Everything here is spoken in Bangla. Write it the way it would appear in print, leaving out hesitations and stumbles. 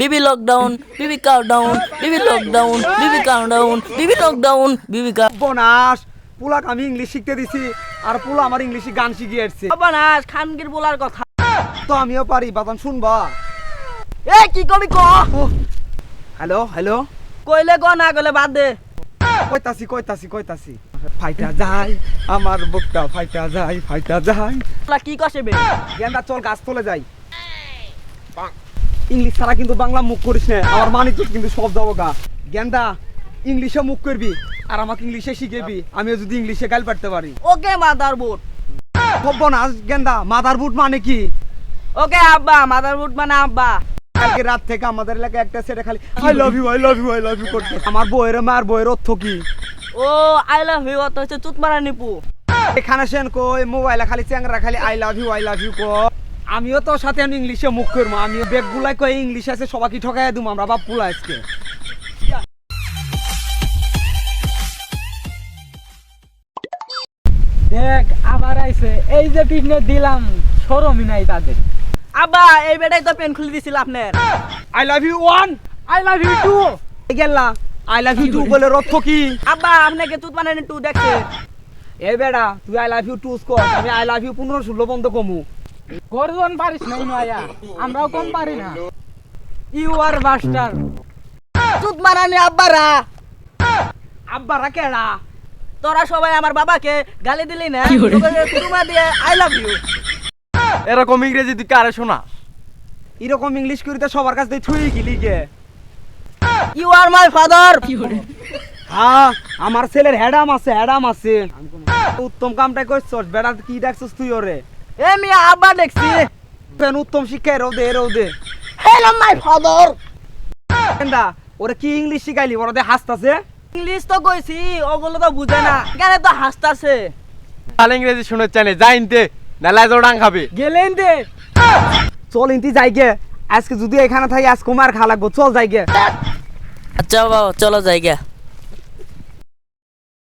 বিবি লকডাউন, বিবি কাউন্টডাউন, বিবি লকডাউন, বিবি কাউন্টডাউন, বিবি লকডাউন, বিবি বনাস পুলাক আমি ইংলিশ শিখতে দিছি আর পুলা আমার ইংলিশে গান শিখিয়ে আসছে বানাস খানগির বলার কথা। তো আমিও পারি বাদাম শুনবা। এ কি কবি ক হ্যালো হ্যালো কইলে ক না কইলে বাদ দে। কইতাছি ফাইটা যায় আমার বুকটা ফাইটা যায় তোরা কি কষে বে গেন্দা চল গাছ তোলে যাই। ইংলিশ ছাড়া কিন্তু বাংলা মুখ করিস না, আমার মানি তো কিন্তু সব যাবো গা। গেন্দা ইংলিশে মুখ করবি আর আমাকে ইংলিশে শিখেবি, আমিও যদি ইংলিশে গাল পারতে পারি। ওকে মাদার বুট। সর্বনাশ গেন্দা মাদার বুট মানে কি? ওকে আব্বা, মাদার বুট মানে আব্বা। কালকে রাত থেকে আমাদের এলাকায় একটা ছেলে খালি আই লাভ ইউ করতে। আমার বউয়ের মার বউয়ের অর্থ কি? ও আই লাভ ইউ তো হচ্ছে চুত মারা নিপু। এখানে সেন কই মোবাইলে খালি চ্যাংরা খালি আই লাভ ইউ কো। আমিও তোর সাথে ইংলিশে মুখ করবো, আমিও বেগ গুলাই কই ইংলিশ আছে সবাইকে ঠকাই দিম আমরা বাপ পুলা আজকে। দেখ আবার আইছে, এই যে পিছনে দিলাম শরমই নাই তাদের। আব্বা এই বেটাই তো পেন খুলে দিছিল আপনার। I love you one I love you two গেলা আই লাভ ইউ টু বলে অর্থ কি? আব্বা আপনাকে চুত মানে টু দেখছে। এই বেড়া তুই আই লাভ ইউ টু কর, আমি আই লাভ ইউ 15-16 বন্ধ কমু। গর্জন পারিস নাই নয়া, আমরাও কম পারি না। You R master. চুত মারানি আব্বারা। আব্বারা কেডা? তোরা সবাই আমার বাবাকে গালি দিলি না, তোমরা দিয়ে আই লাভ ইউ। এরকম ইংরেজি তুই কারে শোনা? এরকম ইংলিশ করিতে সবার কাছে থুই গিলি গে। You R my father. হ্যাঁ আমার ছেলের হেডাম আছে। উত্তম কামটাই করছস বেড়া, কি দেখছস তুই ওরে? এ মিয়া আব্বা দেখছি। উত্তম শিক্ষা এরও দে। Hello my father. কেন্দা ওরে কি ইংলিশ শিখাইলি? ওরা দে হাসতাছে। ইংলিশ তো কইছি, ওগুলো তো বুঝে না, কেন তো হাসতাছে। তাহলে ইংরেজি শুনে চাইলে যাইনতে নালা জোড়াং খাবে গেলেন দে। চল ইনতি যাই গে, আজকে যদি এখানে থাকি আজকে মার খা লাগবো, চল যাই গে। আচ্ছা বাবা চলো যাই গা।